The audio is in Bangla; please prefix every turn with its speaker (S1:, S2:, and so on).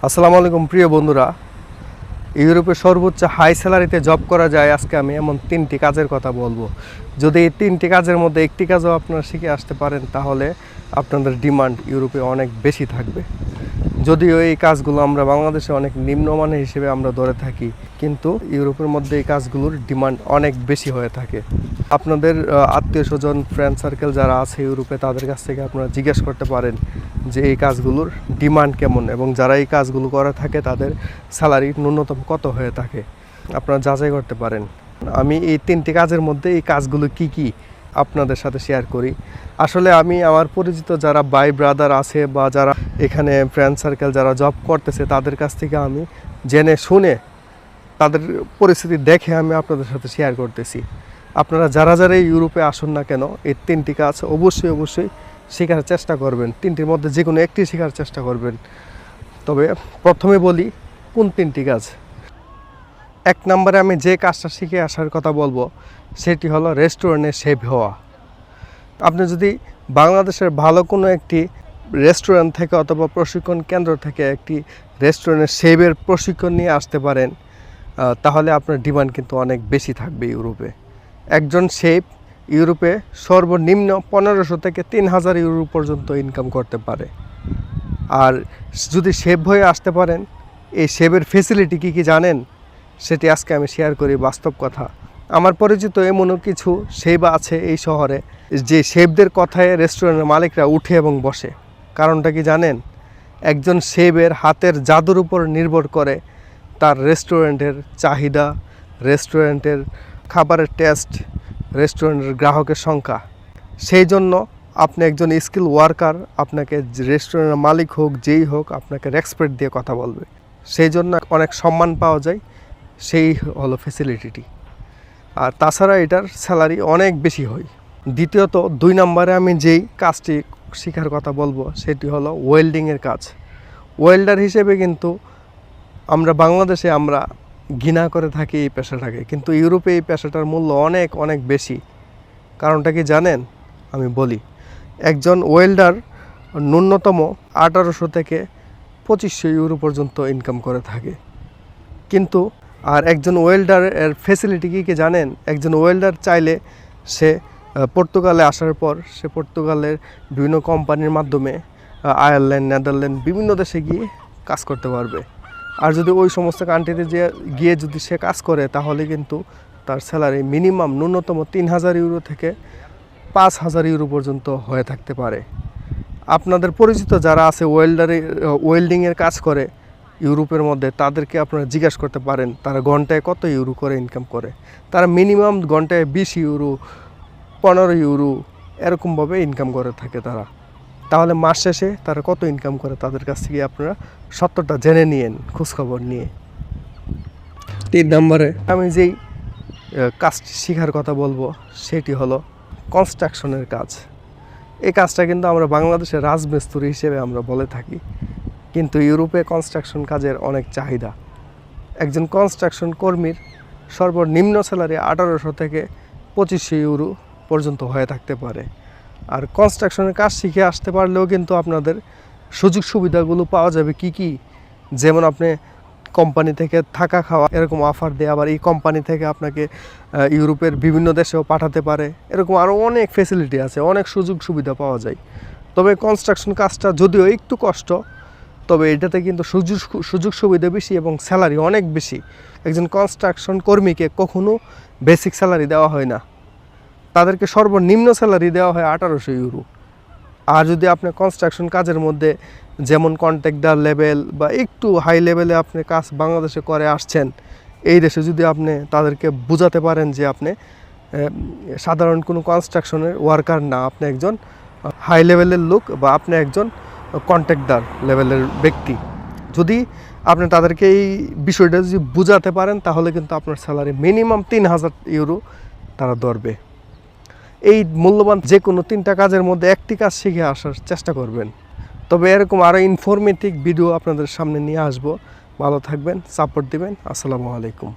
S1: আসসালামু আলাইকুম প্রিয় বন্ধুরা। ইউরোপে সর্বোচ্চ হাই স্যালারিতে জব করা যায় আজকে আমি এমন 3টি কাজের কথা বলবো। যদি এই 3টি কাজের মধ্যে একটি কাজও আপনারা শিখে আসতে পারেন তাহলে আপনাদের ডিমান্ড ইউরোপে অনেক বেশি থাকবে। যদিও এই কাজগুলো আমরা বাংলাদেশে অনেক নিম্নমানের হিসেবে আমরা ধরে থাকি, কিন্তু ইউরোপের মধ্যে এই কাজগুলোর ডিমান্ড অনেক বেশি হয়ে থাকে। আপনাদের আত্মীয় স্বজন ফ্রেন্ড সার্কেল যারা আছে ইউরোপে তাদের কাছ থেকে আপনারা জিজ্ঞেস করতে পারেন যে এই কাজগুলোর ডিমান্ড কেমন এবং যারা এই কাজগুলো করে থাকে তাদের স্যালারি ন্যূনতম কত হয়ে থাকে, আপনারা যাচাই করতে পারেন। আমি এই 3টি কাজের মধ্যে এই কাজগুলো কি কি আপনাদের সাথে শেয়ার করি। আসলে আমি আমার পরিচিত যারা ভাই ব্রাদার আছে বা যারা এখানে ফ্রেন্ড সার্কেল যারা জব করতেছে তাদের কাছ থেকে আমি জেনে শুনে তাদের পরিস্থিতি দেখে আমি আপনাদের সাথে শেয়ার করতেছি। আপনারা যারা যারা ইউরোপে আসুন না কেন এই 3টি কাজ অবশ্যই শেখার চেষ্টা করবেন। 3টির মধ্যে যে কোনো একটি শেখার চেষ্টা করবেন। তবে প্রথমে বলি কোন 3টি কাজ। 1 নম্বরে আমি যে কাজটা শিখে আসার কথা বলবো সেটি হলো রেস্টুরেন্টে শেফ হওয়া। আপনি যদি বাংলাদেশের ভালো কোনো একটি রেস্টুরেন্ট থেকে অথবা প্রশিক্ষণ কেন্দ্র থেকে একটি রেস্টুরেন্টের শেফের প্রশিক্ষণ নিয়ে আসতে পারেন তাহলে আপনার ডিমান্ড কিন্তু অনেক বেশি থাকবে ইউরোপে। একজন শেফ ইউরোপে সর্বনিম্ন 1500 থেকে 3000 ইউরো পর্যন্ত ইনকাম করতে পারে। আর যদি শেফ হয়ে আসতে পারেন, এই শেফের ফেসিলিটি কী কী জানেন সেটি আজকে আমি শেয়ার করি। বাস্তব কথা, আমার পরিচিত এমনও কিছু শেফ আছে এই শহরে যে শেফদের কথায় রেস্টুরেন্টের মালিকরা উঠে এবং বসে। কারণটা কি জানেন? একজন শেফের হাতের জাদুর উপর নির্ভর করে তার রেস্টুরেন্টের চাহিদা, রেস্টুরেন্টের খাবারের টেস্ট, রেস্টুরেন্টের গ্রাহকের সংখ্যা। সেই জন্য আপনি একজন স্কিল ওয়ার্কার, আপনাকে রেস্টুরেন্টের মালিক হোক যেই হোক আপনাকে রেসপেক্ট দিয়ে কথা বলবে। সেই জন্য অনেক সম্মান পাওয়া যায়, সেই হলো ফ্যাসিলিটিটি। আর তাছাড়া এটার স্যালারি অনেক বেশি হয়। দ্বিতীয়ত 2 নম্বরে আমি যেই কাজটি শেখার কথা বলবো সেটি হলো ওয়েল্ডিংয়ের কাজ। ওয়েল্ডার হিসেবে কিন্তু আমরা বাংলাদেশে আমরা ঘৃণা করে থাকি এই পেশাটাকে, কিন্তু ইউরোপে এই পেশাটার মূল্য অনেক অনেক বেশি। কারণটা কি জানেন? আমি বলি। একজন ওয়েল্ডার ন্যূনতম 1800 থেকে 2500 ইউরো পর্যন্ত ইনকাম করে থাকে। কিন্তু আর একজন ওয়েল্ডারের ফ্যাসিলিটি কী কী জানেন? একজন ওয়েল্ডার চাইলে সে পর্তুগালে আসার পর সে পর্তুগালের বিভিন্ন কোম্পানির মাধ্যমে আয়ারল্যান্ড, নেদারল্যান্ড বিভিন্ন দেশে গিয়ে কাজ করতে পারবে। আর যদি ওই সমস্ত কান্ট্রিতে গিয়ে যদি সে কাজ করে তাহলে কিন্তু তার স্যালারি মিনিমাম ন্যূনতম 3000 ইউরো থেকে 5000 ইউরো পর্যন্ত হয়ে থাকতে পারে। আপনাদের পরিচিত যারা আছে ওয়েল্ডিংয়ের কাজ করে ইউরোপের মধ্যে, তাদেরকে আপনারা জিজ্ঞাসা করতে পারেন তারা ঘন্টায় কত ইউরো করে ইনকাম করে। তারা মিনিমাম ঘন্টায় 20 ইউরো, 15 ইউরো এরকমভাবে ইনকাম করে থাকে তারা। তাহলে মাস শেষে তারা কত ইনকাম করে তাদের কাছ থেকে আপনারা সত্যটা জেনে নিয়েন, খোঁজখবর নিয়ে। 3 নম্বরে আমি যেই কাজটি শেখার কথা বলবো সেটি হলো কনস্ট্রাকশনের কাজ। এই কাজটা কিন্তু আমরা বাংলাদেশের রাজমিস্ত্রি হিসেবে আমরা বলে থাকি, কিন্তু ইউরোপে কনস্ট্রাকশন কাজের অনেক চাহিদা। একজন কনস্ট্রাকশন কর্মীর সর্বনিম্ন স্যালারি 1800 থেকে 2500 ইউরো পর্যন্ত হয়ে থাকতে পারে। আর কনস্ট্রাকশনের কাজ শিখে আসতে পারলেও কিন্তু আপনাদের সুযোগ সুবিধাগুলো পাওয়া যাবে কি কি, যেমন আপনি কোম্পানি থেকে থাকা খাওয়া এরকম অফার দেয়, আবার এই কোম্পানি থেকে আপনাকে ইউরোপের বিভিন্ন দেশেও পাঠাতে পারে, এরকম আরও অনেক ফ্যাসিলিটি আছে, অনেক সুযোগ সুবিধা পাওয়া যায়। তবে কনস্ট্রাকশন কাজটা যদিও একটু কষ্ট, তবে এটাতে কিন্তু সুযোগ সুবিধা বেশি এবং স্যালারি অনেক বেশি। একজন কনস্ট্রাকশন কর্মীকে কখনো বেসিক স্যালারি দেওয়া হয় না, তাদেরকে সর্বনিম্ন স্যালারি দেওয়া হয় 1800 ইউরো। আর যদি আপনি কনস্ট্রাকশন কাজের মধ্যে যেমন কন্ট্রাক্টর লেভেল বা একটু হাই লেভেলে আপনি কাজ বাংলাদেশে করে আসছেন, এই দেশে যদি আপনি তাদেরকে বোঝাতে পারেন যে আপনি সাধারণ কোনো কনস্ট্রাকশনের ওয়ার্কার না, আপনি একজন হাই লেভেলের লোক বা আপনি একজন কন্ট্রাক্টর লেভেলের ব্যক্তি, যদি আপনি তাদেরকে এই বিষয়টা যদি বোঝাতে পারেন তাহলে কিন্তু আপনার স্যালারি মিনিমাম 3000 ইউরো তারা ধরবে। এই মূল্যবান যে কোনো 3টা কাজের মধ্যে একটি কাজ শিখে আসার চেষ্টা করবেন। তবে এরকম আরও ইনফরমেটিভ ভিডিও আপনাদের সামনে নিয়ে আসবো। ভালো থাকবেন, সাপোর্ট দিবেন। আসসালামু আলাইকুম।